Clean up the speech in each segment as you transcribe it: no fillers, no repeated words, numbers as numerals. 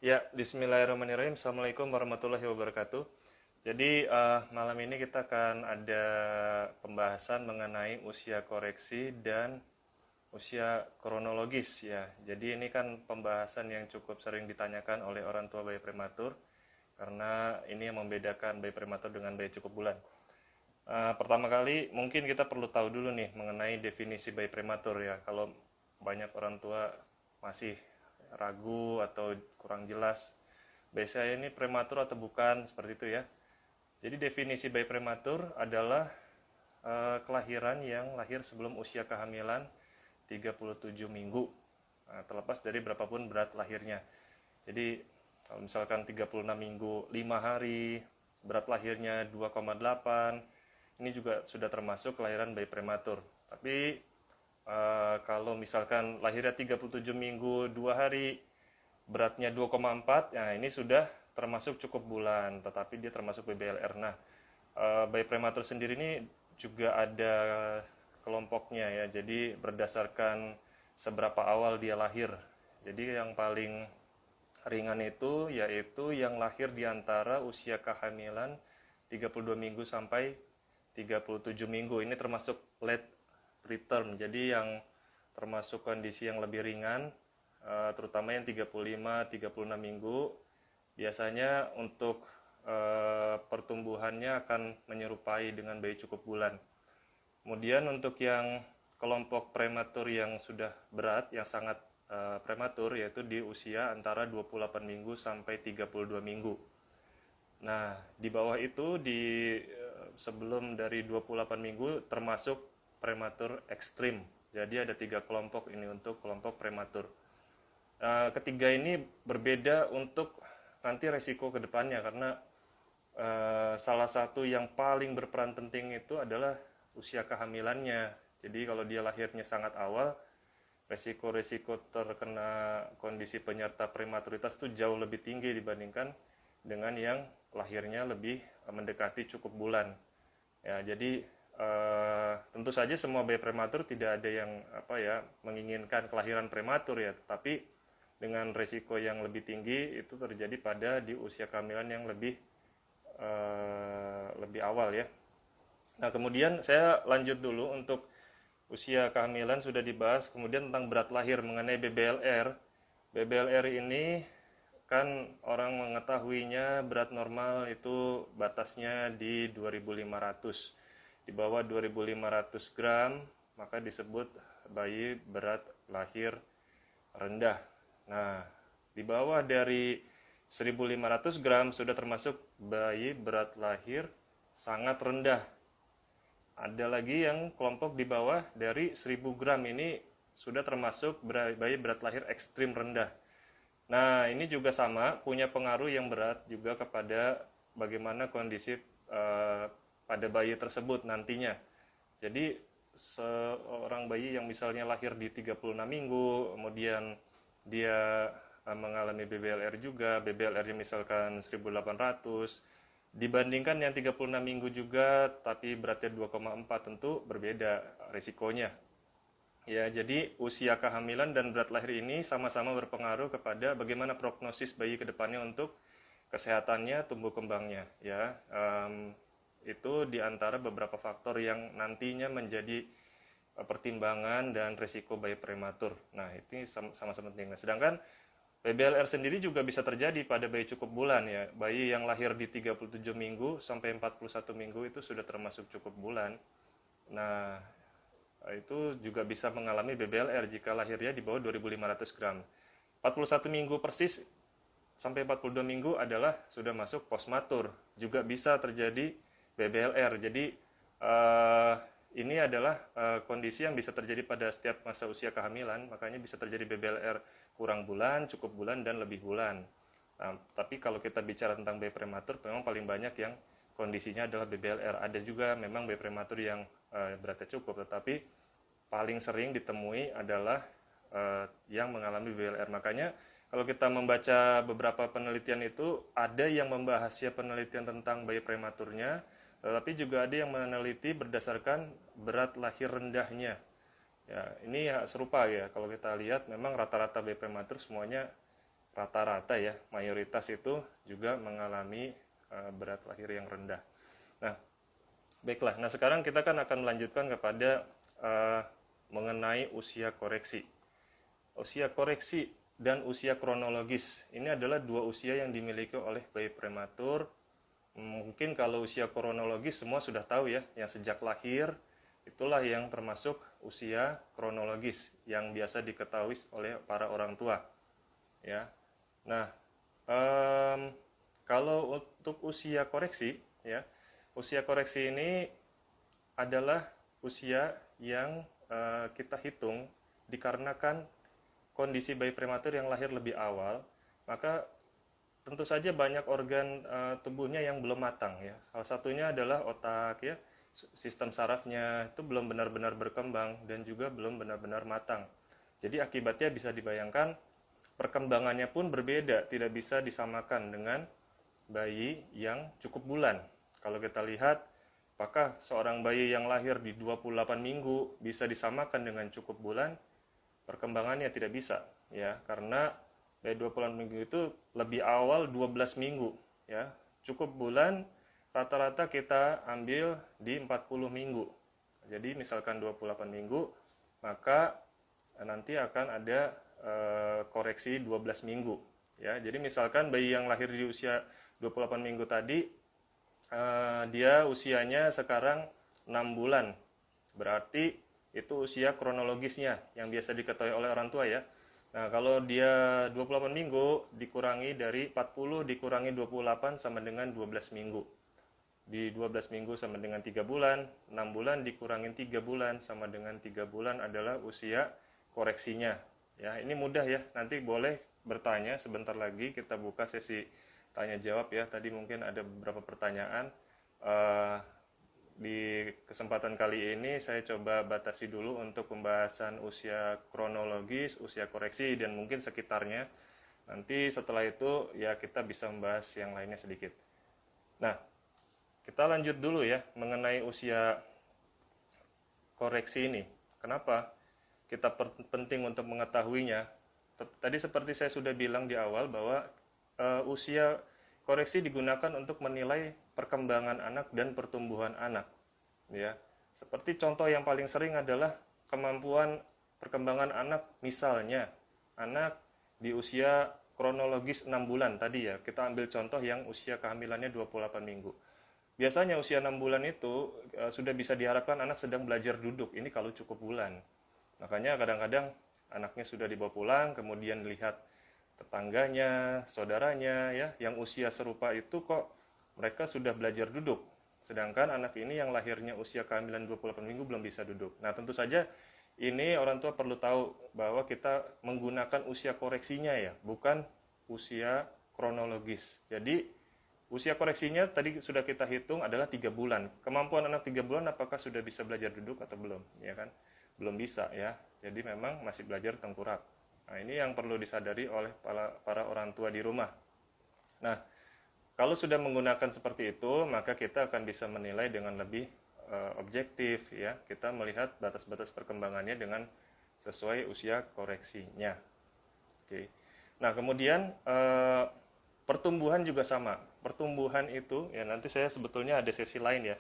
Ya, Bismillahirrahmanirrahim. Assalamualaikum warahmatullahi wabarakatuh. Jadi malam ini kita akan ada pembahasan mengenai usia koreksi dan usia kronologis ya. Jadi ini kan pembahasan yang cukup sering ditanyakan oleh orang tua bayi prematur karena ini yang membedakan bayi prematur dengan bayi cukup bulan. Pertama kali mungkin kita perlu tahu dulu nih mengenai definisi bayi prematur ya. Kalau banyak orang tua masih ragu atau kurang jelas bayi saya ini prematur atau bukan, seperti itu ya. Jadi definisi bayi prematur adalah kelahiran yang lahir sebelum usia kehamilan 37 minggu, terlepas dari berapapun berat lahirnya. Jadi kalau misalkan 36 minggu 5 hari, berat lahirnya 2,8, ini juga sudah termasuk kelahiran bayi prematur. Tapi kalau misalkan lahirnya 37 minggu 2 hari, beratnya 2,4, nah ini sudah termasuk cukup bulan, tetapi dia termasuk BBLR. Nah, bayi prematur sendiri ini juga ada kelompoknya ya, jadi berdasarkan seberapa awal dia lahir. Jadi yang paling ringan itu yaitu yang lahir di antara usia kehamilan 32 minggu sampai 37 minggu. Ini termasuk late preterm, jadi yang termasuk kondisi yang lebih ringan, terutama yang 35-36 minggu. Biasanya untuk pertumbuhannya akan menyerupai dengan bayi cukup bulan. Kemudian untuk yang kelompok prematur yang sudah berat, yang sangat prematur, yaitu di usia antara 28 minggu sampai 32 minggu. Nah, di bawah itu sebelum dari 28 minggu termasuk prematur ekstrim. Jadi ada 3 kelompok ini untuk kelompok prematur. Ketiga ini berbeda untuk nanti resiko ke depannya, karena salah satu yang paling berperan penting itu adalah usia kehamilannya. Jadi kalau dia lahirnya sangat awal, resiko-resiko terkena kondisi penyerta prematuritas itu jauh lebih tinggi dibandingkan dengan yang lahirnya lebih mendekati cukup bulan. Ya, jadi tentu saja semua bayi prematur tidak ada yang menginginkan kelahiran prematur ya, tetapi dengan resiko yang lebih tinggi itu terjadi pada di usia kehamilan yang lebih awal ya. Nah, kemudian saya lanjut dulu untuk usia kehamilan sudah dibahas, kemudian tentang berat lahir mengenai BBLR. BBLR ini kan orang mengetahuinya berat normal itu batasnya di 2500. Di bawah 2500 gram maka disebut bayi berat lahir rendah. Nah, di bawah dari 1500 gram sudah termasuk bayi berat lahir sangat rendah. Ada lagi yang kelompok di bawah dari 1000 gram, ini sudah termasuk bayi berat lahir ekstrim rendah. Nah, ini juga sama, punya pengaruh yang berat juga kepada bagaimana kondisi pada bayi tersebut nantinya. Jadi, seorang bayi yang misalnya lahir di 36 minggu, kemudian dia mengalami BBLR juga, BBLR-nya misalkan 1800, dibandingkan yang 36 minggu juga tapi beratnya 2,4, tentu berbeda risikonya. Ya, jadi usia kehamilan dan berat lahir ini sama-sama berpengaruh kepada bagaimana prognosis bayi ke depannya untuk kesehatannya, tumbuh kembangnya. Ya, itu diantara beberapa faktor yang nantinya menjadi pertimbangan dan risiko bayi prematur. Nah, ini sama-sama penting. Nah, sedangkan BBLR sendiri juga bisa terjadi pada bayi cukup bulan ya. Bayi yang lahir di 37 minggu sampai 41 minggu itu sudah termasuk cukup bulan. Nah, itu juga bisa mengalami BBLR jika lahirnya di bawah 2500 gram. 41 minggu persis sampai 42 minggu adalah sudah masuk postmatur. Juga bisa terjadi BBLR. Jadi ini adalah kondisi yang bisa terjadi pada setiap masa usia kehamilan, makanya bisa terjadi BBLR kurang bulan, cukup bulan, dan lebih bulan. Nah, tapi kalau kita bicara tentang bayi prematur, memang paling banyak yang kondisinya adalah BBLR. Ada juga memang bayi prematur yang beratnya cukup, tetapi paling sering ditemui adalah yang mengalami BBLR. Makanya kalau kita membaca beberapa penelitian itu, ada yang membahas ya penelitian tentang bayi prematurnya, tetapi juga ada yang meneliti berdasarkan berat lahir rendahnya. Ya, ini ya serupa ya. Kalau kita lihat memang rata-rata bayi prematur semuanya rata-rata ya, mayoritas itu juga mengalami berat lahir yang rendah. Nah, baiklah. Nah, sekarang kita kan akan melanjutkan kepada mengenai usia koreksi. Usia koreksi dan usia kronologis. Ini adalah dua usia yang dimiliki oleh bayi prematur. Mungkin kalau usia kronologis semua sudah tahu ya, yang sejak lahir itulah yang termasuk usia kronologis yang biasa diketahui oleh para orang tua. Ya. Nah, kalau untuk usia koreksi, ya, usia koreksi ini adalah usia yang kita hitung dikarenakan kondisi bayi prematur yang lahir lebih awal, maka tentu saja banyak organ tubuhnya yang belum matang ya. Salah satunya adalah otak ya, sistem sarafnya itu belum benar-benar berkembang dan juga belum benar-benar matang. Jadi akibatnya bisa dibayangkan perkembangannya pun berbeda, tidak bisa disamakan dengan bayi yang cukup bulan. Kalau kita lihat, apakah seorang bayi yang lahir di 28 minggu bisa disamakan dengan cukup bulan? Perkembangannya tidak bisa, ya, karena bayi 28 minggu itu lebih awal 12 minggu, ya. Cukup bulan rata-rata kita ambil di 40 minggu. Jadi misalkan 28 minggu, maka nanti akan ada koreksi 12 minggu, ya. Jadi misalkan bayi yang lahir di usia 28 minggu tadi dia usianya sekarang 6 bulan. Berarti itu usia kronologisnya yang biasa diketahui oleh orang tua ya. Nah, kalau dia 28 minggu dikurangi dari 40 dikurangi 28 sama dengan 12 minggu. Di 12 minggu sama dengan 3 bulan, 6 bulan dikurangi 3 bulan sama dengan 3 bulan adalah usia koreksinya. Ya, ini mudah ya. Nanti boleh bertanya sebentar lagi kita buka sesi tanya jawab ya. Tadi mungkin ada beberapa pertanyaan. Di kesempatan kali ini saya coba batasi dulu untuk pembahasan usia kronologis, usia koreksi, dan mungkin sekitarnya. Nanti setelah itu ya kita bisa membahas yang lainnya sedikit. Nah, kita lanjut dulu ya mengenai usia koreksi ini. Kenapa kita penting untuk mengetahuinya? Tadi seperti saya sudah bilang di awal bahwa usia koreksi digunakan untuk menilai perkembangan anak dan pertumbuhan anak. Ya, seperti contoh yang paling sering adalah kemampuan perkembangan anak, misalnya anak di usia kronologis 6 bulan tadi ya. Kita ambil contoh yang usia kehamilannya 28 minggu. Biasanya usia 6 bulan itu sudah bisa diharapkan anak sedang belajar duduk. Ini kalau cukup bulan. Makanya kadang-kadang anaknya sudah dibawa pulang, kemudian lihat tetangganya, saudaranya ya, yang usia serupa itu kok mereka sudah belajar duduk. Sedangkan anak ini yang lahirnya usia kehamilan 28 minggu belum bisa duduk. Nah, tentu saja ini orang tua perlu tahu bahwa kita menggunakan usia koreksinya ya, bukan usia kronologis. Jadi, usia koreksinya tadi sudah kita hitung adalah 3 bulan. Kemampuan anak 3 bulan apakah sudah bisa belajar duduk atau belum? Ya kan? Belum bisa ya. Jadi memang masih belajar tengkurap. Nah, ini yang perlu disadari oleh para orang tua di rumah. Nah, kalau sudah menggunakan seperti itu, maka kita akan bisa menilai dengan lebih objektif ya. Kita melihat batas-batas perkembangannya dengan sesuai usia koreksinya. Oke. Nah, kemudian pertumbuhan juga sama. Pertumbuhan itu ya, nanti saya sebetulnya ada sesi lain ya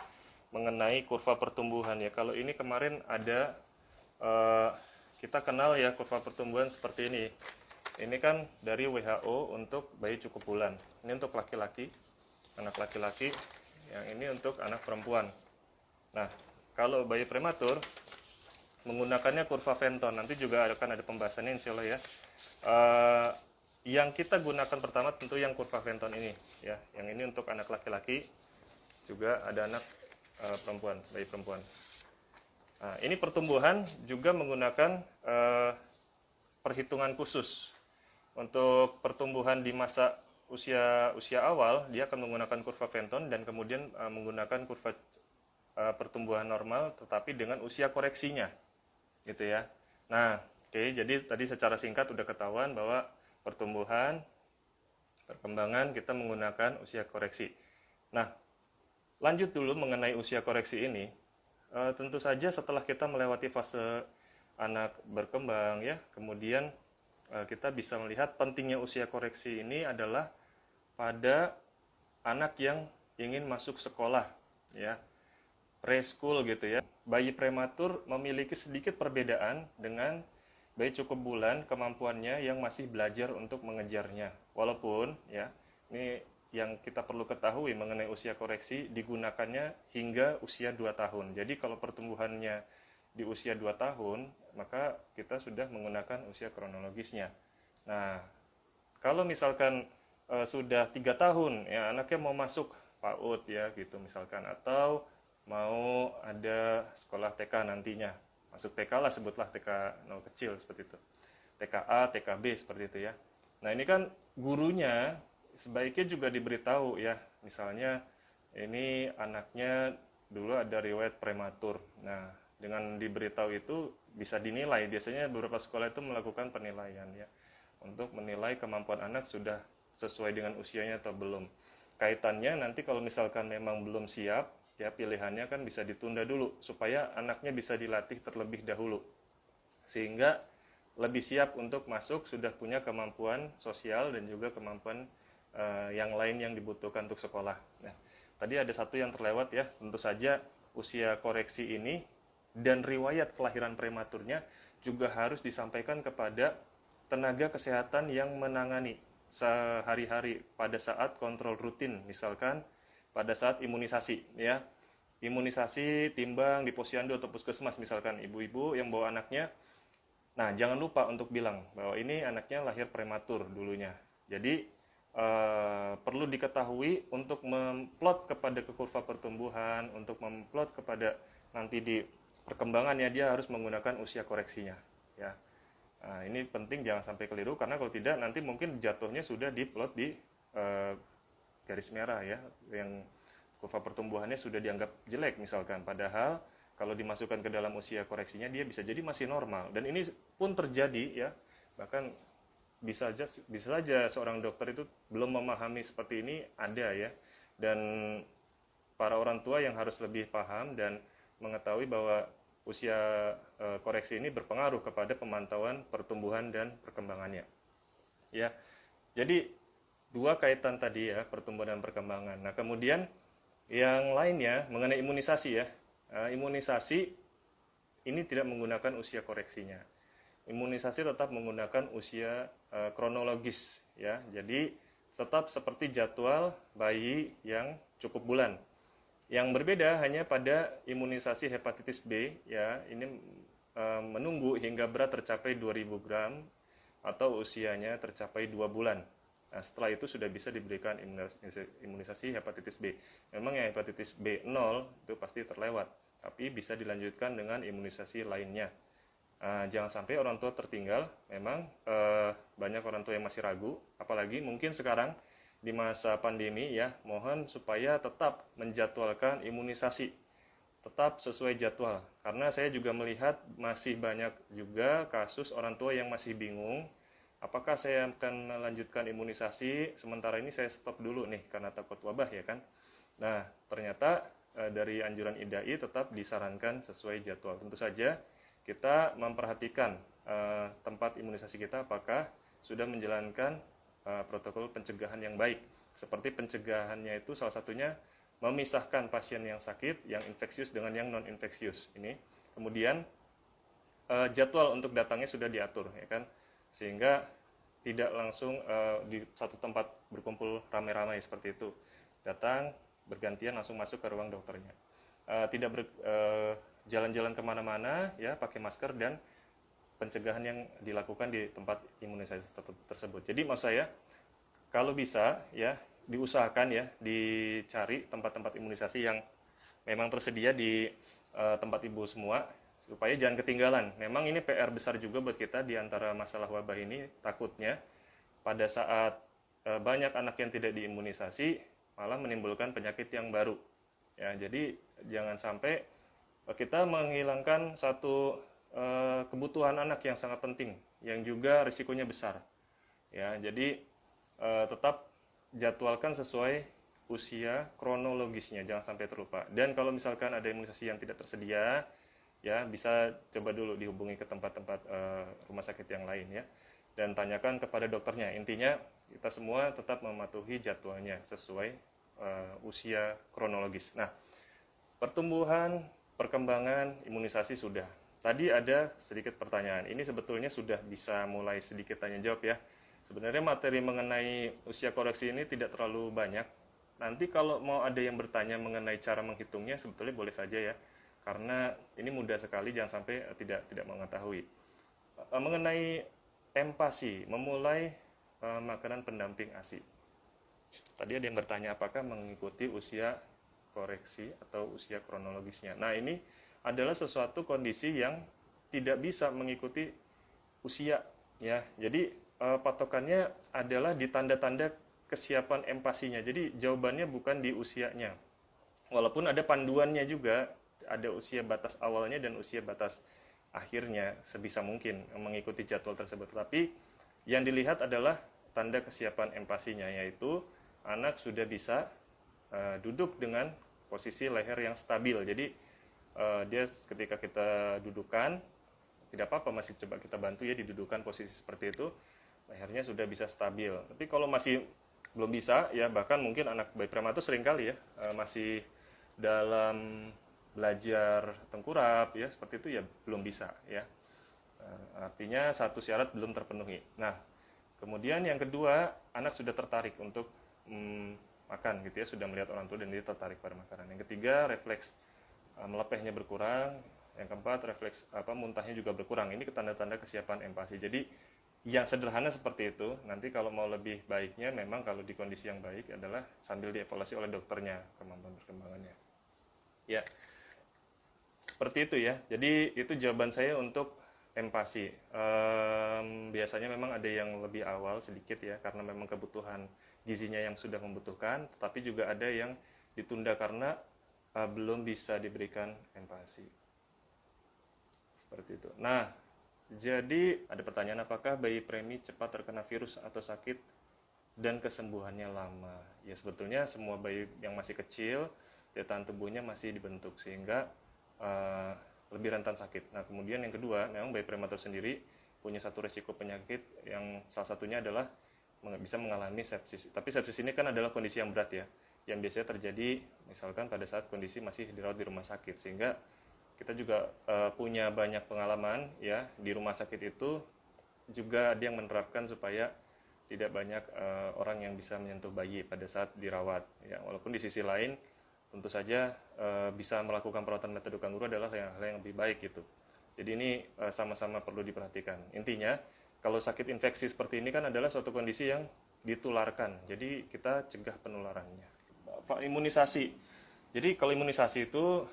mengenai kurva pertumbuhan ya. Kalau ini kemarin ada kita kenal ya kurva pertumbuhan seperti ini. Ini kan dari WHO untuk bayi cukup bulan. Ini untuk laki-laki, anak laki-laki. Yang ini untuk anak perempuan. Nah, kalau bayi prematur menggunakannya kurva Fenton. Nanti juga akan ada pembahasannya insya Allah ya. Yang kita gunakan pertama tentu yang kurva Fenton ini. Ya, yang ini untuk anak laki-laki. Juga ada anak perempuan, bayi perempuan. Nah, ini pertumbuhan juga menggunakan perhitungan khusus. Untuk pertumbuhan di masa usia awal, dia akan menggunakan kurva Fenton dan kemudian menggunakan kurva pertumbuhan normal, tetapi dengan usia koreksinya, gitu ya. Nah, oke, jadi tadi secara singkat udah ketahuan bahwa pertumbuhan, perkembangan kita menggunakan usia koreksi. Nah, lanjut dulu mengenai usia koreksi ini. Tentu saja setelah kita melewati fase anak berkembang ya, kemudian kita bisa melihat pentingnya usia koreksi ini adalah pada anak yang ingin masuk sekolah, ya, preschool gitu ya. Bayi prematur memiliki sedikit perbedaan dengan bayi cukup bulan kemampuannya yang masih belajar untuk mengejarnya. Walaupun ya, ini yang kita perlu ketahui mengenai usia koreksi digunakannya hingga usia 2 tahun. Jadi kalau pertumbuhannya di usia 2 tahun, maka kita sudah menggunakan usia kronologisnya. Nah, kalau misalkan sudah 3 tahun ya anaknya mau masuk PAUD ya gitu misalkan, atau mau ada sekolah TK nantinya, masuk TK lah, sebutlah TK 0 kecil seperti itu, TKA, TKB seperti itu ya. Nah ini kan gurunya sebaiknya juga diberitahu ya, misalnya ini anaknya dulu ada riwayat prematur. Nah dengan diberitahu itu bisa dinilai, biasanya beberapa sekolah itu melakukan penilaian ya, untuk menilai kemampuan anak sudah sesuai dengan usianya atau belum. Kaitannya nanti kalau misalkan memang belum siap, ya pilihannya kan bisa ditunda dulu supaya anaknya bisa dilatih terlebih dahulu sehingga lebih siap untuk masuk, sudah punya kemampuan sosial dan juga kemampuan yang lain yang dibutuhkan untuk sekolah. Nah, tadi ada satu yang terlewat ya, tentu saja usia koreksi ini dan riwayat kelahiran prematurnya juga harus disampaikan kepada tenaga kesehatan yang menangani sehari-hari pada saat kontrol rutin, misalkan pada saat imunisasi ya, imunisasi timbang di posyandu atau puskesmas misalkan, ibu-ibu yang bawa anaknya. Nah jangan lupa untuk bilang bahwa ini anaknya lahir prematur dulunya, jadi perlu diketahui untuk memplot kepada ke kurva pertumbuhan, untuk memplot kepada nanti di perkembangannya dia harus menggunakan usia koreksinya ya. Nah, ini penting, jangan sampai keliru, karena kalau tidak nanti mungkin jatuhnya sudah diplot di garis merah ya, yang kurva pertumbuhannya sudah dianggap jelek misalkan, padahal kalau dimasukkan ke dalam usia koreksinya dia bisa jadi masih normal. Dan ini pun terjadi ya, bahkan bisa saja seorang dokter itu belum memahami seperti ini, ada ya. Dan para orang tua yang harus lebih paham dan mengetahui bahwa usia koreksi ini berpengaruh kepada pemantauan pertumbuhan dan perkembangannya. Ya, jadi dua kaitan tadi ya, pertumbuhan dan perkembangan. Nah kemudian yang lainnya mengenai imunisasi ya, imunisasi ini tidak menggunakan usia koreksinya. Imunisasi tetap menggunakan usia kronologis ya, jadi tetap seperti jadwal bayi yang cukup bulan. Yang berbeda hanya pada imunisasi hepatitis B ya, ini menunggu hingga berat tercapai 2000 gram atau usianya tercapai 2 bulan. Nah, setelah itu sudah bisa diberikan imunisasi hepatitis B. Memang yang hepatitis B0 itu pasti terlewat, tapi bisa dilanjutkan dengan imunisasi lainnya. Jangan sampai orang tua tertinggal. Memang banyak orang tua yang masih ragu, apalagi mungkin sekarang di masa pandemi ya, mohon supaya tetap menjadwalkan imunisasi, tetap sesuai jadwal. Karena saya juga melihat masih banyak juga kasus orang tua yang masih bingung, apakah saya akan melanjutkan imunisasi, sementara ini saya stop dulu nih karena takut wabah ya kan. Nah ternyata dari anjuran IDAI tetap disarankan sesuai jadwal. Tentu saja kita memperhatikan tempat imunisasi kita apakah sudah menjalankan protokol pencegahan yang baik. Seperti pencegahannya itu salah satunya memisahkan pasien yang sakit, yang infeksius dengan yang non-infeksius. Ini kemudian jadwal untuk datangnya sudah diatur ya kan, sehingga tidak langsung di satu tempat berkumpul ramai-ramai seperti itu. Datang bergantian langsung masuk ke ruang dokternya. Tidak jalan-jalan kemana-mana ya, pakai masker, dan pencegahan yang dilakukan di tempat imunisasi tersebut. Jadi maksud saya, kalau bisa ya diusahakan ya dicari tempat-tempat imunisasi yang memang tersedia di tempat ibu semua, supaya jangan ketinggalan. Memang ini PR besar juga buat kita di antara masalah wabah ini, takutnya pada saat banyak anak yang tidak diimunisasi malah menimbulkan penyakit yang baru. Ya, jadi jangan sampai kita menghilangkan satu kebutuhan anak yang sangat penting, yang juga risikonya besar. Ya, jadi tetap jadwalkan sesuai usia kronologisnya, jangan sampai terlupa. Dan kalau misalkan ada imunisasi yang tidak tersedia, ya bisa coba dulu dihubungi ke tempat-tempat rumah sakit yang lain ya. dan tanyakan kepada dokternya. Intinya kita semua tetap mematuhi jadwalnya sesuai usia kronologis. Nah, pertumbuhan, perkembangan, imunisasi sudah. Tadi ada sedikit pertanyaan. Ini sebetulnya sudah bisa mulai sedikit tanya jawab ya. Sebenarnya materi mengenai usia koreksi ini tidak terlalu banyak. Nanti kalau mau ada yang bertanya mengenai cara menghitungnya, sebetulnya boleh saja ya. Karena ini mudah sekali, jangan sampai tidak mengetahui. Mengenai empasi, memulai makanan pendamping ASI. Tadi ada yang bertanya apakah mengikuti usia koreksi atau usia kronologisnya. Nah, ini adalah sesuatu kondisi yang tidak bisa mengikuti usia ya. Jadi patokannya adalah di tanda-tanda kesiapan empasinya. Jadi jawabannya bukan di usianya. Walaupun ada panduannya juga, ada usia batas awalnya dan usia batas akhirnya sebisa mungkin mengikuti jadwal tersebut. Tapi yang dilihat adalah tanda kesiapan empasinya, yaitu anak sudah bisa duduk dengan posisi leher yang stabil. Jadi dia ketika kita dudukan, tidak apa-apa, masih coba kita bantu ya didudukan posisi seperti itu, lehernya sudah bisa stabil. Tapi kalau masih belum bisa ya, bahkan mungkin anak bayi prematur seringkali ya masih dalam belajar tengkurap ya, seperti itu ya belum bisa ya. Artinya satu syarat belum terpenuhi. Nah, kemudian yang kedua, anak sudah tertarik untuk makan gitu ya, sudah melihat orang tua dan dia tertarik pada makanan. Yang ketiga, refleks melepehnya berkurang. Yang keempat, refleks muntahnya juga berkurang. Ini tanda-tanda kesiapan empasi. Jadi yang sederhana seperti itu. Nanti kalau mau lebih baiknya, memang kalau di kondisi yang baik adalah sambil dievaluasi oleh dokternya kemampuan perkembangannya. Ya, seperti itu ya. Jadi itu jawaban saya untuk empati. Biasanya memang ada yang lebih awal sedikit ya, karena memang kebutuhan gizinya yang sudah membutuhkan, tetapi juga ada yang ditunda karena belum bisa diberikan empati. Seperti itu. Nah, jadi ada pertanyaan, apakah bayi premi cepat terkena virus atau sakit dan kesembuhannya lama? Ya, sebetulnya semua bayi yang masih kecil, daya tahan tubuhnya masih dibentuk sehingga lebih rentan sakit. Nah, kemudian yang kedua, memang bayi prematur sendiri punya satu resiko penyakit yang salah satunya adalah bisa mengalami sepsis. Tapi sepsis ini kan adalah kondisi yang berat ya, yang biasanya terjadi misalkan pada saat kondisi masih dirawat di rumah sakit. Sehingga kita juga punya banyak pengalaman ya, di rumah sakit itu juga ada yang menerapkan supaya tidak banyak orang yang bisa menyentuh bayi pada saat dirawat ya. Walaupun di sisi lain tentu saja bisa melakukan perawatan metode kanguru adalah hal yang lebih baik gitu. Jadi ini sama-sama perlu diperhatikan. Intinya kalau sakit infeksi seperti ini kan adalah suatu kondisi yang ditularkan. Jadi kita cegah penularannya. Imunisasi. Jadi kalau imunisasi itu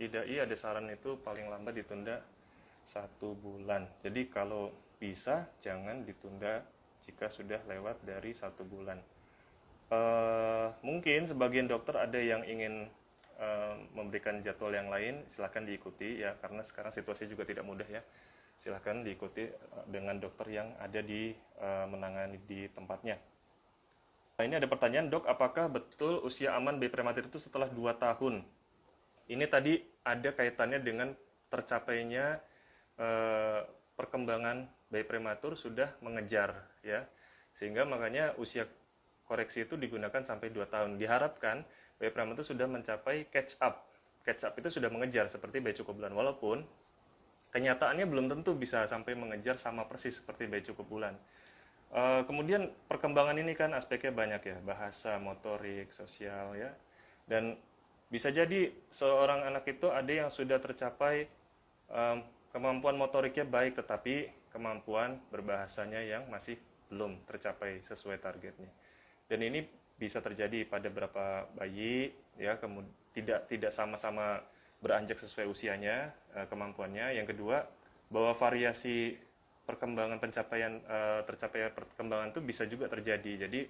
IDAI ada saran itu paling lambat ditunda 1 bulan. Jadi kalau bisa jangan ditunda jika sudah lewat dari 1 bulan. Mungkin sebagian dokter ada yang ingin memberikan jadwal yang lain, silahkan diikuti ya, karena sekarang situasi juga tidak mudah ya. Silahkan diikuti dengan dokter yang ada di menangani di tempatnya. Nah, ini ada pertanyaan, dok, apakah betul usia aman bayi prematur itu setelah 2 tahun? Ini tadi ada kaitannya dengan tercapainya perkembangan bayi prematur sudah mengejar ya, sehingga makanya usia koreksi itu digunakan sampai 2 tahun. Diharapkan bayi prematur sudah mencapai catch up. Catch up itu sudah mengejar seperti bayi cukup bulan, walaupun kenyataannya belum tentu bisa sampai mengejar sama persis seperti bayi cukup bulan. Kemudian perkembangan ini kan aspeknya banyak ya, bahasa, motorik, sosial ya. Dan bisa jadi seorang anak itu ada yang sudah tercapai kemampuan motoriknya baik, tetapi kemampuan berbahasanya yang masih belum tercapai sesuai targetnya. Dan ini bisa terjadi pada beberapa bayi ya, tidak sama-sama beranjak sesuai usianya kemampuannya. Yang kedua, bahwa variasi perkembangan tercapai perkembangan itu bisa juga terjadi. Jadi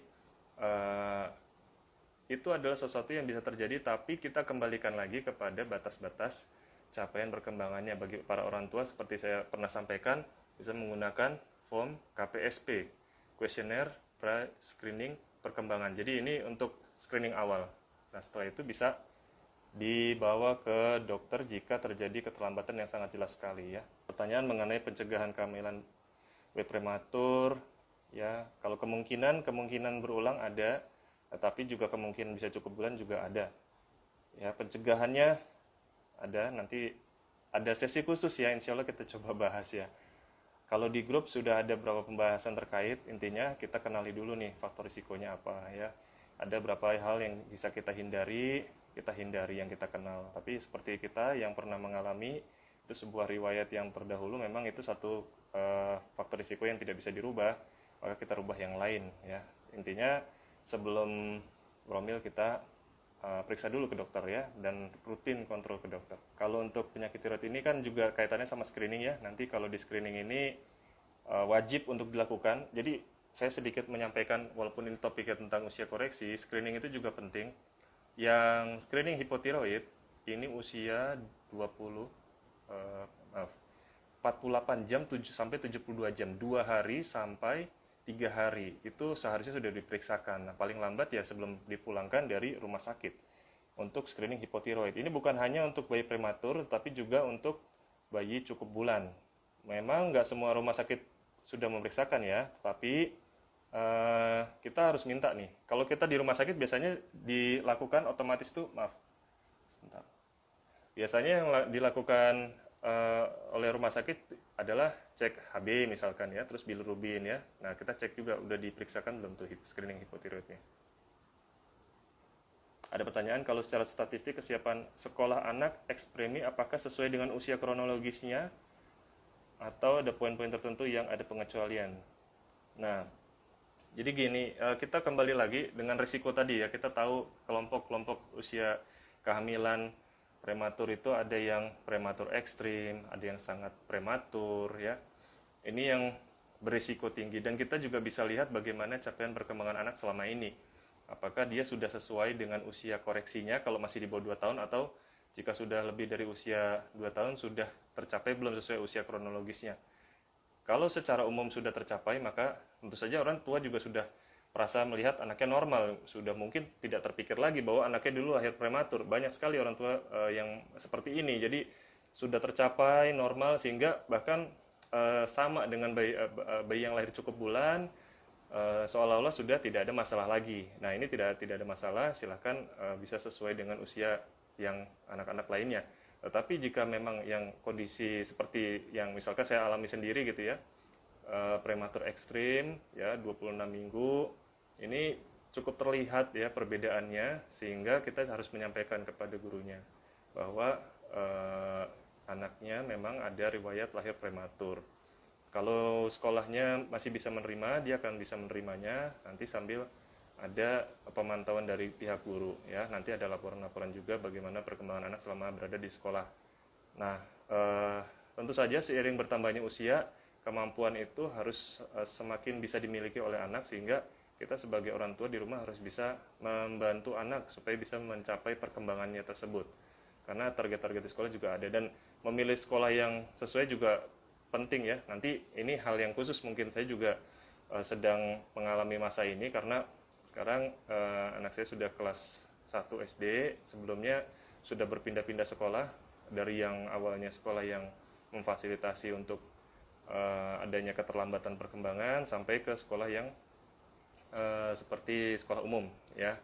itu adalah sesuatu yang bisa terjadi, tapi kita kembalikan lagi kepada batas-batas capaian perkembangannya. Bagi para orang tua, seperti saya pernah sampaikan, bisa menggunakan form KPSP, Questionnaire Pre-Screening Perkembangan. Jadi ini untuk screening awal. Nah, setelah itu bisa dibawa ke dokter jika terjadi keterlambatan yang sangat jelas sekali ya. Pertanyaan mengenai pencegahan kehamilan bayi prematur, ya. Kalau kemungkinan berulang ada, tetapi juga kemungkinan bisa cukup bulan juga ada. Ya, pencegahannya ada, nanti ada sesi khusus ya, insya Allah kita coba bahas ya. Kalau di grup sudah ada beberapa pembahasan terkait, intinya kita kenali dulu nih faktor risikonya apa ya. Ada beberapa hal yang bisa kita hindari yang kita kenal. Tapi seperti kita yang pernah mengalami, itu sebuah riwayat yang terdahulu, memang itu satu faktor risiko yang tidak bisa dirubah, maka kita rubah yang lain ya. Intinya sebelum bromil kita periksa dulu ke dokter ya, dan rutin kontrol ke dokter. Kalau untuk penyakit tiroid ini kan juga kaitannya sama screening ya. Nanti kalau di screening ini wajib untuk dilakukan. Jadi saya sedikit menyampaikan, walaupun ini topiknya tentang usia koreksi, screening itu juga penting. Yang screening hipotiroid ini usia 48 jam sampai 72 jam, 2 hari sampai 3 hari itu seharusnya sudah diperiksakan. Nah, paling lambat ya sebelum dipulangkan dari rumah sakit untuk screening hipotiroid. Ini bukan hanya untuk bayi prematur, tapi juga untuk bayi cukup bulan. Memang nggak semua rumah sakit sudah memeriksakan ya, tapi kita harus minta nih. Kalau kita di rumah sakit biasanya dilakukan otomatis tuh, sebentar. Biasanya yang dilakukan oleh rumah sakit adalah cek HB misalkan ya, terus bilirubin ya. Nah, kita cek juga udah diperiksakan belum tuh screening hipotiroidnya. Ada pertanyaan, kalau secara statistik kesiapan sekolah anak ekspremi apakah sesuai dengan usia kronologisnya atau ada poin-poin tertentu yang ada pengecualian? Nah, jadi gini, kita kembali lagi dengan risiko tadi ya. Kita tahu kelompok-kelompok usia kehamilan prematur itu ada yang prematur ekstrim, ada yang sangat prematur ya. Ini yang berisiko tinggi, dan kita juga bisa lihat bagaimana capaian perkembangan anak selama ini. Apakah dia sudah sesuai dengan usia koreksinya kalau masih di bawah 2 tahun, atau jika sudah lebih dari usia 2 tahun sudah tercapai belum sesuai usia kronologisnya. Kalau secara umum sudah tercapai, maka tentu saja orang tua juga sudah merasa melihat anaknya normal, sudah mungkin tidak terpikir lagi bahwa anaknya dulu lahir prematur. Banyak sekali orang tua yang seperti ini, jadi sudah tercapai normal sehingga bahkan sama dengan bayi yang lahir cukup bulan, seolah-olah sudah tidak ada masalah lagi. Nah, ini tidak ada masalah, silahkan bisa sesuai dengan usia yang anak-anak lainnya. Tetapi jika memang yang kondisi seperti yang misalkan saya alami sendiri gitu ya, prematur ekstrim ya 26 minggu, ini cukup terlihat ya perbedaannya, sehingga kita harus menyampaikan kepada gurunya bahwa anaknya memang ada riwayat lahir prematur. Kalau sekolahnya masih bisa menerima, dia akan bisa menerimanya nanti sambil ada pemantauan dari pihak guru ya. Nanti ada laporan-laporan juga bagaimana perkembangan anak selama berada di sekolah. Nah, tentu saja seiring bertambahnya usia, kemampuan itu harus semakin bisa dimiliki oleh anak, sehingga kita sebagai orang tua di rumah harus bisa membantu anak supaya bisa mencapai perkembangannya tersebut. Karena target-target di sekolah juga ada, dan memilih sekolah yang sesuai juga penting ya. Nanti ini hal yang khusus, mungkin saya juga sedang mengalami masa ini karena sekarang anak saya sudah kelas 1 SD, sebelumnya sudah berpindah-pindah sekolah dari yang awalnya sekolah yang memfasilitasi untuk adanya keterlambatan perkembangan sampai ke sekolah yang seperti sekolah umum ya,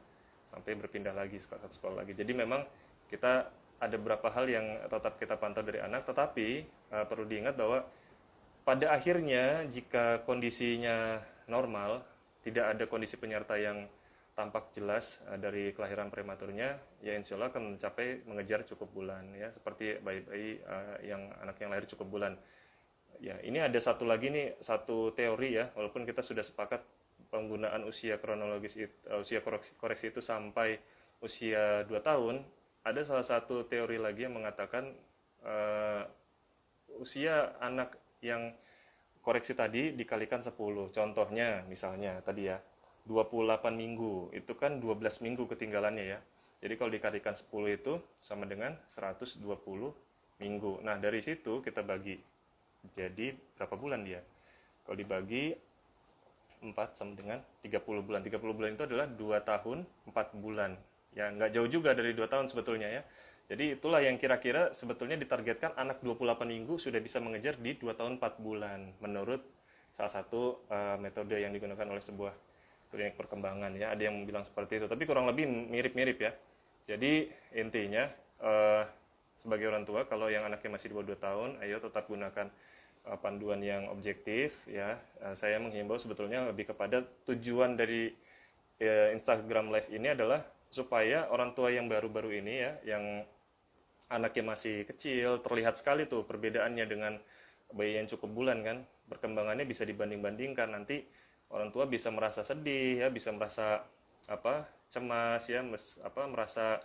sampai berpindah lagi sekolah satu sekolah lagi. Jadi memang kita ada beberapa hal yang tetap kita pantau dari anak, tetapi perlu diingat bahwa pada akhirnya jika kondisinya normal, tidak ada kondisi penyerta yang tampak jelas dari kelahiran prematurnya, ya insya Allah akan mencapai mengejar cukup bulan ya, seperti bayi-bayi yang anak yang lahir cukup bulan. Ya, ini ada satu lagi nih, satu teori ya, walaupun kita sudah sepakat penggunaan usia kronologis usia koreksi itu sampai usia 2 tahun, ada salah satu teori lagi yang mengatakan usia anak yang koreksi tadi dikalikan 10. Contohnya misalnya tadi ya, 28 minggu, itu kan 12 minggu ketinggalannya ya. Jadi kalau dikalikan 10 itu sama dengan 120 minggu. Nah, dari situ kita bagi. Jadi berapa bulan dia? Kalau dibagi 4 sama dengan 30 bulan. 30 bulan itu adalah 2 tahun 4 bulan. Ya, nggak jauh juga dari 2 tahun sebetulnya ya. Jadi itulah yang kira-kira sebetulnya ditargetkan anak 28 minggu sudah bisa mengejar di 2 tahun 4 bulan menurut salah satu metode yang digunakan oleh sebuah klinik perkembangan ya. Ada yang bilang seperti itu, tapi kurang lebih mirip-mirip ya. Jadi intinya sebagai orang tua, kalau yang anaknya masih di bawah 2 tahun, ayo tetap gunakan panduan yang objektif ya. Saya menghimbau sebetulnya lebih kepada tujuan dari Instagram Live ini adalah supaya orang tua yang baru-baru ini ya, yang anaknya masih kecil, terlihat sekali tuh perbedaannya dengan bayi yang cukup bulan kan, perkembangannya bisa dibanding-bandingkan. Nanti orang tua bisa merasa sedih ya, bisa merasa cemas ya, merasa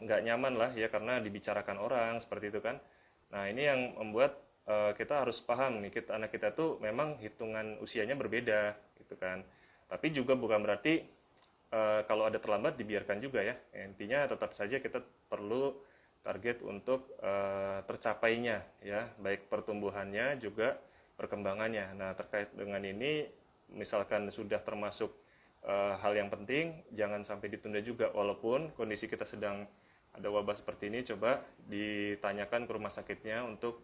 nggak nyaman lah ya karena dibicarakan orang seperti itu kan. Nah ini yang membuat kita harus paham nih, anak kita tuh memang hitungan usianya berbeda gitu kan. Tapi juga bukan berarti kalau ada terlambat dibiarkan juga ya. Intinya tetap saja kita perlu target untuk tercapainya ya, baik pertumbuhannya juga perkembangannya. Nah terkait dengan ini, misalkan sudah termasuk hal yang penting, jangan sampai ditunda juga. Walaupun kondisi kita sedang ada wabah seperti ini, coba ditanyakan ke rumah sakitnya untuk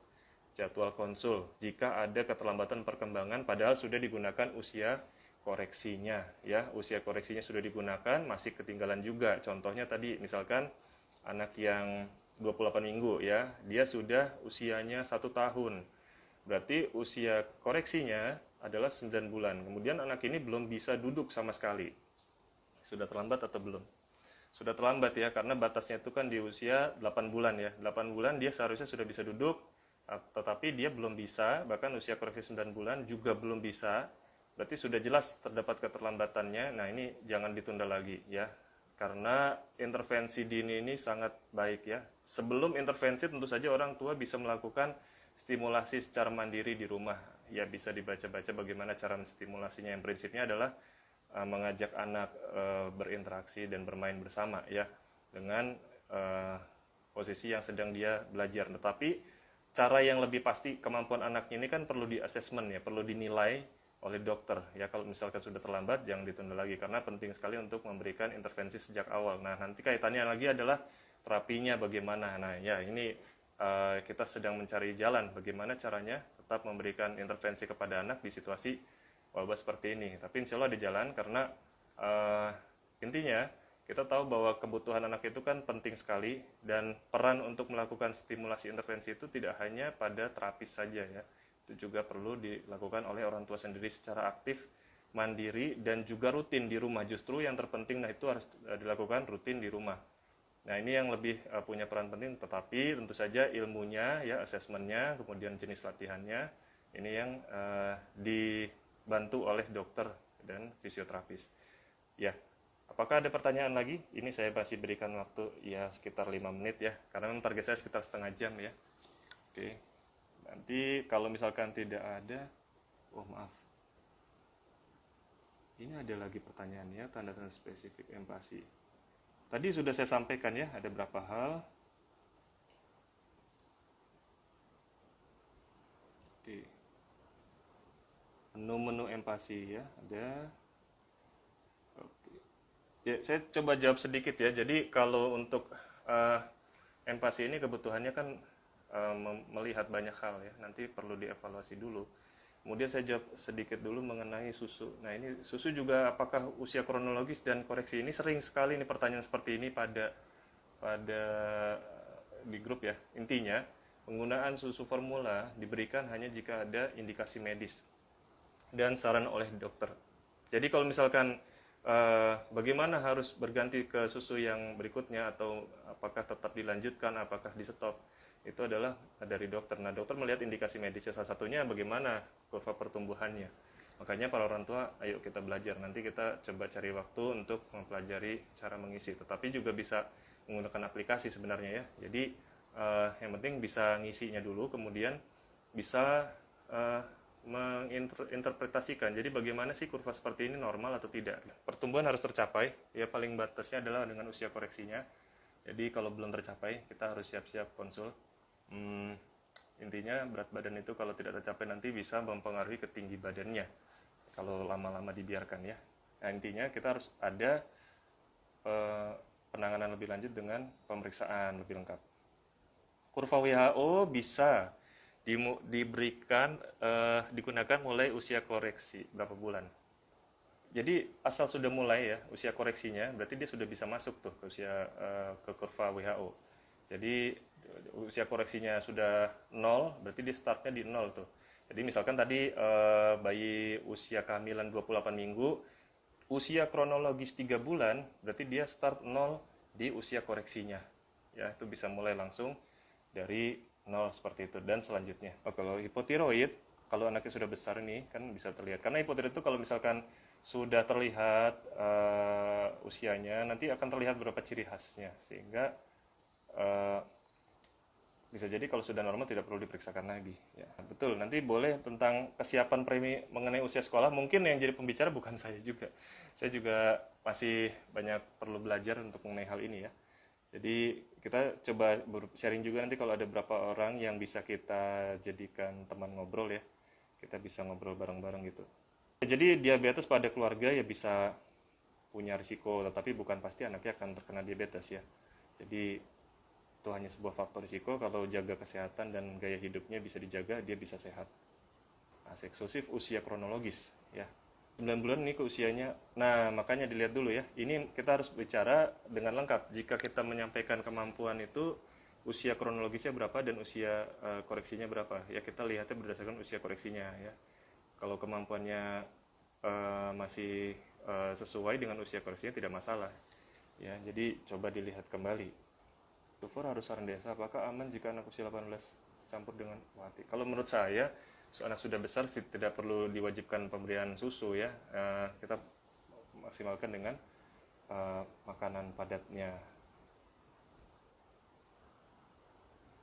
jadwal konsul jika ada keterlambatan perkembangan padahal sudah digunakan usia koreksinya ya. Usia koreksinya sudah digunakan, masih ketinggalan juga. Contohnya tadi misalkan anak yang 28 minggu ya, dia sudah usianya 1 tahun, berarti usia koreksinya adalah 9 bulan. Kemudian anak ini belum bisa duduk sama sekali. Sudah terlambat atau belum? Sudah terlambat ya, karena batasnya itu kan di usia 8 bulan ya. 8 bulan dia seharusnya sudah bisa duduk, tetapi dia belum bisa, bahkan usia koreksi 9 bulan juga belum bisa. Berarti sudah jelas terdapat keterlambatannya. Nah ini jangan ditunda lagi ya, karena intervensi dini ini sangat baik ya. Sebelum intervensi tentu saja orang tua bisa melakukan stimulasi secara mandiri di rumah ya, bisa dibaca-baca bagaimana cara menstimulasinya. Yang prinsipnya adalah mengajak anak berinteraksi dan bermain bersama ya, dengan posisi yang sedang dia belajar. Tetapi cara yang lebih pasti kemampuan anaknya ini kan perlu di assessment ya, perlu dinilai oleh dokter ya. Kalau misalkan sudah terlambat jangan ditunda lagi, karena penting sekali untuk memberikan intervensi sejak awal. Nah nanti kaitannya lagi adalah terapinya bagaimana. Nah ya ini kita sedang mencari jalan bagaimana caranya tetap memberikan intervensi kepada anak di situasi wabah seperti ini. Tapi insya Allah ada jalan, karena intinya kita tahu bahwa kebutuhan anak itu kan penting sekali, dan peran untuk melakukan stimulasi intervensi itu tidak hanya pada terapis saja ya, itu juga perlu dilakukan oleh orang tua sendiri secara aktif, mandiri, dan juga rutin di rumah. Justru yang terpenting, nah itu harus dilakukan rutin di rumah. Nah ini yang lebih punya peran penting, tetapi tentu saja ilmunya ya, asesmennya, kemudian jenis latihannya, ini yang dibantu oleh dokter dan fisioterapis ya. Apakah ada pertanyaan lagi? Ini saya masih berikan waktu ya sekitar 5 menit ya, karena target saya sekitar setengah jam ya. Oke, nanti kalau misalkan tidak ada, oh maaf, ini ada lagi pertanyaannya, tanda-tanda spesifik empati. Tadi sudah saya sampaikan ya, ada berapa hal. Oke, menu-menu empati ya, ada. Ya, saya coba jawab sedikit ya. Jadi kalau untuk empati ini kebutuhannya kan melihat banyak hal ya. Nanti perlu dievaluasi dulu. Kemudian saya jawab sedikit dulu mengenai susu. Nah ini susu juga, apakah usia kronologis dan koreksi? Ini sering sekali nih pertanyaan seperti ini pada di grup ya. Intinya penggunaan susu formula diberikan hanya jika ada indikasi medis dan saran oleh dokter. Jadi kalau misalkan bagaimana harus berganti ke susu yang berikutnya, atau apakah tetap dilanjutkan, apakah di stop, itu adalah dari dokter. Nah dokter melihat indikasi medisnya, salah satunya bagaimana kurva pertumbuhannya. Makanya para orang tua, ayo kita belajar. Nanti kita coba cari waktu untuk mempelajari cara mengisi, tetapi juga bisa menggunakan aplikasi sebenarnya ya. Jadi yang penting bisa ngisinya dulu, kemudian bisa menginterpretasikan, jadi bagaimana sih kurva seperti ini normal atau tidak. Pertumbuhan harus tercapai ya, paling batasnya adalah dengan usia koreksinya. Jadi kalau belum tercapai kita harus siap-siap konsul. Intinya berat badan itu kalau tidak tercapai nanti bisa mempengaruhi ke tinggi badannya kalau lama-lama dibiarkan ya. Nah intinya kita harus ada penanganan lebih lanjut dengan pemeriksaan lebih lengkap. Kurva WHO bisa diberikan digunakan mulai usia koreksi berapa bulan. Jadi asal sudah mulai ya usia koreksinya, berarti dia sudah bisa masuk tuh ke usia ke kurva WHO. Jadi usia koreksinya sudah 0, berarti dia startnya di 0 tuh. Jadi misalkan tadi bayi usia kehamilan 28 minggu, usia kronologis 3 bulan, berarti dia start 0 di usia koreksinya. Ya, itu bisa mulai langsung dari 0 seperti itu dan selanjutnya. Oh, kalau hipotiroid, kalau anaknya sudah besar ini kan bisa terlihat. Karena hipotiroid itu kalau misalkan sudah terlihat usianya, nanti akan terlihat beberapa ciri khasnya, sehingga bisa jadi kalau sudah normal tidak perlu diperiksakan lagi. Ya, betul. Nanti boleh tentang kesiapan premi mengenai usia sekolah. Mungkin yang jadi pembicara bukan saya juga. Saya juga masih banyak perlu belajar untuk mengenai hal ini ya. Jadi kita coba sharing juga nanti kalau ada berapa orang yang bisa kita jadikan teman ngobrol ya. Kita bisa ngobrol bareng-bareng gitu. Jadi diabetes pada keluarga ya bisa punya risiko, tetapi bukan pasti anaknya akan terkena diabetes ya. Jadi itu hanya sebuah faktor risiko. Kalau jaga kesehatan dan gaya hidupnya bisa dijaga, dia bisa sehat. Asi eksklusif usia kronologis ya. 9 bulan ini ke usianya. Nah, makanya dilihat dulu ya. Ini kita harus bicara dengan lengkap. Jika kita menyampaikan kemampuan itu usia kronologisnya berapa dan usia koreksinya berapa. Ya kita lihatnya berdasarkan usia koreksinya ya. Kalau kemampuannya masih sesuai dengan usia koreksinya tidak masalah. Ya, jadi coba dilihat kembali. Tufor harus saran desa, apakah aman jika anak usia 18 campur dengan wati? Kalau menurut saya, anak sudah besar tidak perlu diwajibkan pemberian susu ya. Kita maksimalkan dengan makanan padatnya.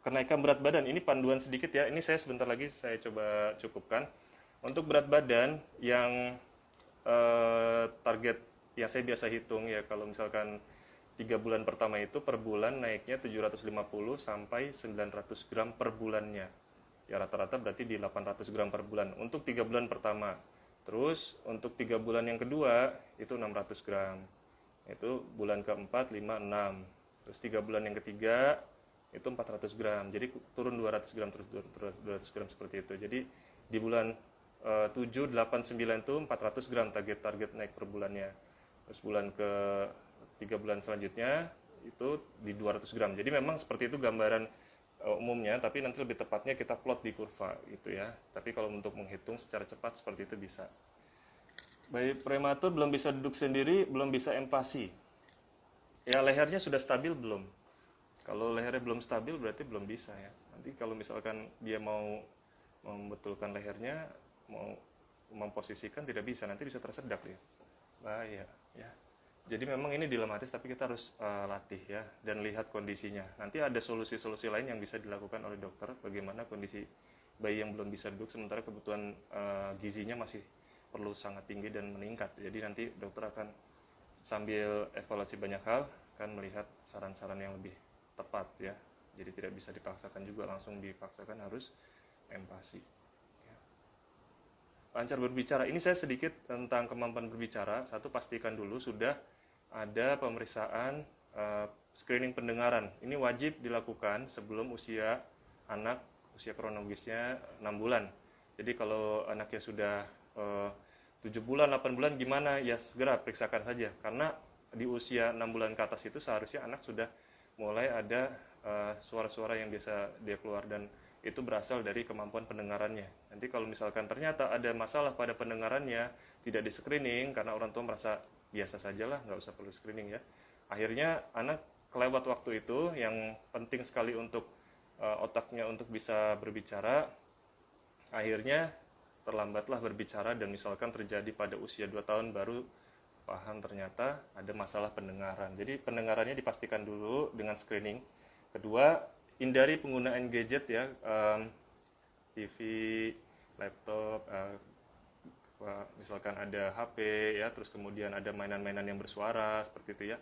Kenaikan berat badan, ini panduan sedikit ya. Ini saya sebentar lagi saya coba cukupkan. Untuk berat badan yang target yang saya biasa hitung ya, kalau misalkan 3 bulan pertama itu per bulan naiknya 750 sampai 900 gram per bulannya. Ya rata-rata berarti di 800 gram per bulan untuk 3 bulan pertama. Terus untuk 3 bulan yang kedua itu 600 gram. Itu bulan keempat 5, 6. Terus 3 bulan yang ketiga itu 400 gram. Jadi turun 200 gram terus 200 gram seperti itu. Jadi di bulan 7, 8, 9 itu 400 gram target naik per bulannya. Terus bulan ke 3 bulan selanjutnya itu di 200 gram. Jadi memang seperti itu gambaran umumnya, tapi nanti lebih tepatnya kita plot di kurva gitu ya. Tapi kalau untuk menghitung secara cepat seperti itu bisa. Bayi prematur belum bisa duduk sendiri, belum bisa empasi. Ya lehernya sudah stabil belum? Kalau lehernya belum stabil berarti belum bisa ya. Nanti kalau misalkan dia mau membetulkan lehernya, mau memposisikan tidak bisa, nanti bisa tersedak ya. Bahaya ya. Jadi memang ini dilematis, tapi kita harus latih ya dan lihat kondisinya. Nanti ada solusi-solusi lain yang bisa dilakukan oleh dokter. Bagaimana kondisi bayi yang belum bisa duduk, sementara kebutuhan gizinya masih perlu sangat tinggi dan meningkat. Jadi nanti dokter akan sambil evaluasi banyak hal, kan melihat saran-saran yang lebih tepat ya. Jadi tidak bisa dipaksakan juga, langsung dipaksakan harus empati. Lancar berbicara. Ini saya sedikit tentang kemampuan berbicara. Satu, pastikan dulu sudah ada pemeriksaan screening pendengaran. Ini wajib dilakukan sebelum usia anak, usia kronologisnya 6 bulan. Jadi kalau anaknya sudah 7 bulan, 8 bulan gimana? Ya segera periksakan saja. Karena di usia 6 bulan ke atas itu seharusnya anak sudah mulai ada suara-suara yang biasa dia keluar dan itu berasal dari kemampuan pendengarannya. Nanti kalau misalkan ternyata ada masalah pada pendengarannya, tidak di screening karena orang tua merasa biasa sajalah, nggak usah perlu screening ya. Akhirnya anak kelewat waktu itu yang penting sekali untuk otaknya untuk bisa berbicara. Akhirnya terlambatlah berbicara dan misalkan terjadi pada usia 2 tahun baru paham ternyata ada masalah pendengaran. Jadi pendengarannya dipastikan dulu dengan screening. Kedua, hindari penggunaan gadget ya, TV, laptop, misalkan ada HP ya, terus kemudian ada mainan-mainan yang bersuara seperti itu ya,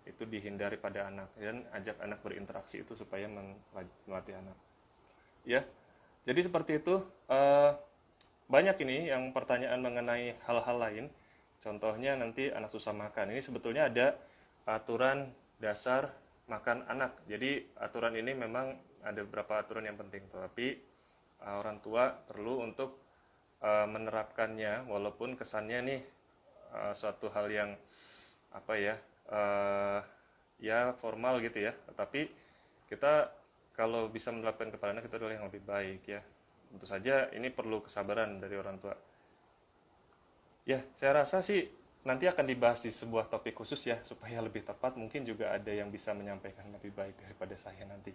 itu dihindari pada anak dan ajak anak berinteraksi itu supaya melatih anak. Ya, jadi seperti itu. Banyak ini yang pertanyaan mengenai hal-hal lain. Contohnya nanti anak susah makan. Ini sebetulnya ada aturan dasar makan anak. Jadi aturan ini memang ada beberapa aturan yang penting, tapi orang tua perlu untuk menerapkannya, walaupun kesannya nih suatu hal yang apa ya, ya formal gitu ya, tetapi kita kalau bisa menerapkan kepada anak itu adalah yang lebih baik ya. Tentu saja ini perlu kesabaran dari orang tua. Ya, saya rasa sih nanti akan dibahas di sebuah topik khusus ya, supaya lebih tepat mungkin juga ada yang bisa menyampaikan lebih baik daripada saya nanti.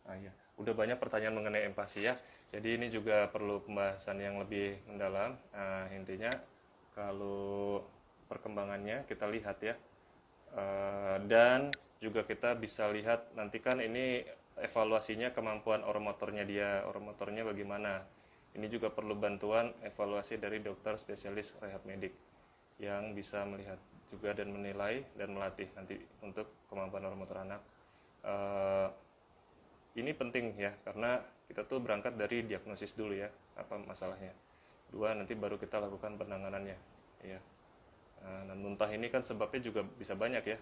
Ah ya, udah banyak pertanyaan mengenai empati ya. Jadi ini juga perlu pembahasan yang lebih mendalam. Intinya kalau perkembangannya kita lihat ya. Dan juga kita bisa lihat nanti kan ini evaluasinya kemampuan oromotornya dia, oromotornya bagaimana. Ini juga perlu bantuan evaluasi dari dokter spesialis rehab medik yang bisa melihat juga dan menilai dan melatih nanti untuk kemampuan oromotor anak. Ini penting ya, karena kita tuh berangkat dari diagnosis dulu ya, apa masalahnya. Dua, nanti baru kita lakukan penanganannya. Ya. Dan muntah ini kan sebabnya juga bisa banyak ya.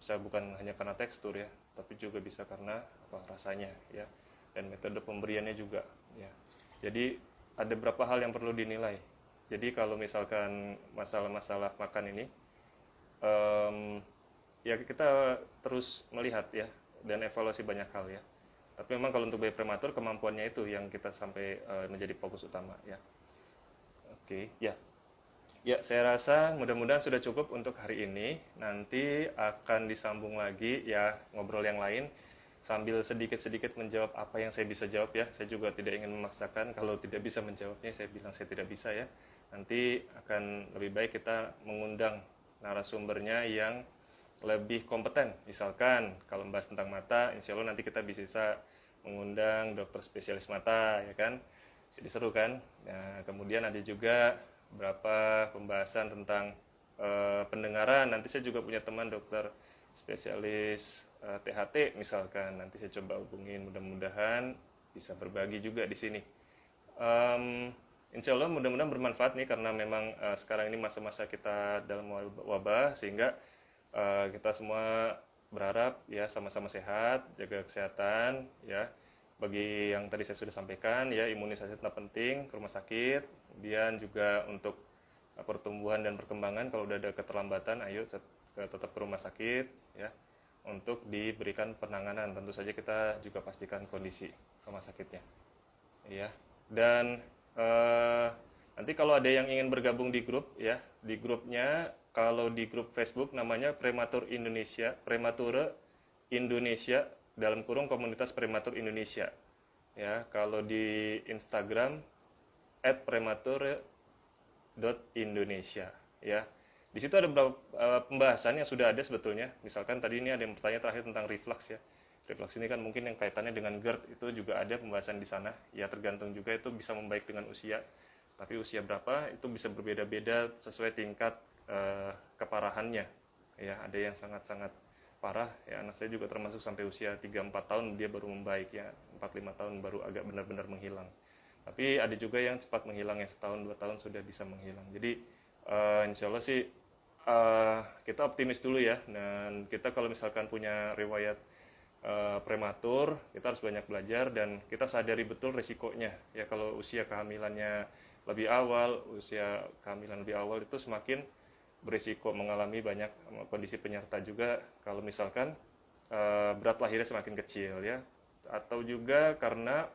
Bisa bukan hanya karena tekstur ya, tapi juga bisa karena apa, rasanya ya. Dan metode pemberiannya juga ya. Jadi ada beberapa hal yang perlu dinilai. Jadi kalau misalkan masalah-masalah makan ini, ya kita terus melihat ya dan evaluasi banyak hal ya. Tapi memang kalau untuk bayi prematur kemampuannya itu yang kita sampai menjadi fokus utama ya. Oke, ya. Ya, saya rasa mudah-mudahan sudah cukup untuk hari ini. Nanti akan disambung lagi ya ngobrol yang lain sambil sedikit-sedikit menjawab apa yang saya bisa jawab ya. Saya juga tidak ingin memaksakan, kalau tidak bisa menjawabnya saya bilang saya tidak bisa ya. Nanti akan lebih baik kita mengundang narasumbernya yang lebih kompeten. Misalkan kalau membahas tentang mata, insya Allah nanti kita bisa mengundang dokter spesialis mata ya kan. Jadi seru kan. Nah, kemudian ada juga beberapa pembahasan tentang pendengaran. Nanti saya juga punya teman dokter spesialis THT misalkan. Nanti saya coba hubungin, mudah-mudahan bisa berbagi juga di sini. Insya Allah mudah-mudahan bermanfaat nih, karena memang sekarang ini masa-masa kita dalam wabah, sehingga kita semua berharap ya sama-sama sehat, jaga kesehatan ya. Bagi yang tadi saya sudah sampaikan ya, imunisasi tetap penting ke rumah sakit. Kemudian juga untuk pertumbuhan dan perkembangan kalau udah ada keterlambatan, ayo tetap ke rumah sakit ya untuk diberikan penanganan. Tentu saja kita juga pastikan kondisi rumah sakitnya ya. Dan nanti kalau ada yang ingin bergabung di grup ya, di grupnya, kalau di grup Facebook namanya Prematur Indonesia, Premature Indonesia dalam kurung komunitas prematur Indonesia. Ya, kalau di Instagram @premature.indonesia ya. Di situ ada beberapa pembahasan yang sudah ada sebetulnya. Misalkan tadi ini ada yang bertanya terakhir tentang reflux ya. Reflux ini kan mungkin yang kaitannya dengan GERD, itu juga ada pembahasan di sana. Ya tergantung juga, itu bisa membaik dengan usia. Tapi usia berapa itu bisa berbeda-beda sesuai tingkat keparahannya. Ya, ada yang sangat-sangat parah ya, anak saya juga termasuk sampai usia 3-4 tahun dia baru membaik ya, 4-5 tahun baru agak benar-benar menghilang. Tapi ada juga yang cepat menghilang ya, 1-2 tahun sudah bisa menghilang. Jadi insya Allah sih kita optimis dulu ya, dan kita kalau misalkan punya riwayat prematur, kita harus banyak belajar dan kita sadari betul resikonya ya. Kalau usia kehamilannya lebih awal, usia kehamilan lebih awal itu semakin berisiko mengalami banyak kondisi penyerta juga, kalau misalkan berat lahirnya semakin kecil ya, atau juga karena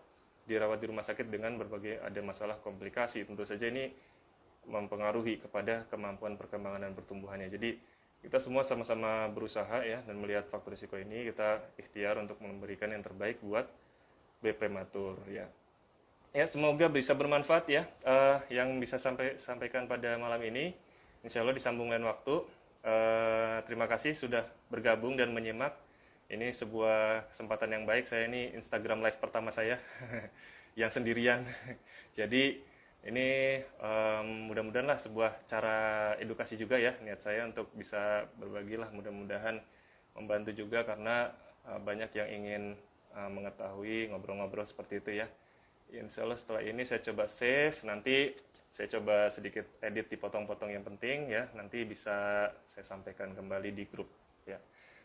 dirawat di rumah sakit dengan berbagai ada masalah komplikasi. Tentu saja ini mempengaruhi kepada kemampuan perkembangan dan pertumbuhannya. Jadi kita semua sama-sama berusaha ya, dan melihat faktor risiko ini kita ikhtiar untuk memberikan yang terbaik buat bayi prematur ya. Ya, semoga bisa bermanfaat ya yang bisa sampaikan pada malam ini. Insya Allah disambung lain waktu. Terima kasih sudah bergabung dan menyimak. Ini sebuah kesempatan yang baik. Saya ini Instagram live pertama saya yang sendirian. Jadi ini mudah-mudahan lah sebuah cara edukasi juga ya. Niat saya untuk bisa berbagi lah, mudah-mudahan membantu juga, karena banyak yang ingin mengetahui ngobrol-ngobrol seperti itu ya. Insya Allah setelah ini saya coba save, nanti saya coba sedikit edit, dipotong-potong yang penting ya, nanti bisa saya sampaikan kembali di grup ya.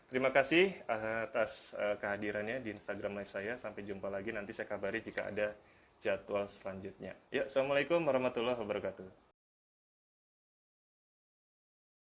Terima kasih atas kehadirannya di Instagram Live saya. Sampai jumpa lagi. Nanti saya kabari jika ada jadwal selanjutnya. Ya, Assalamualaikum warahmatullahi wabarakatuh.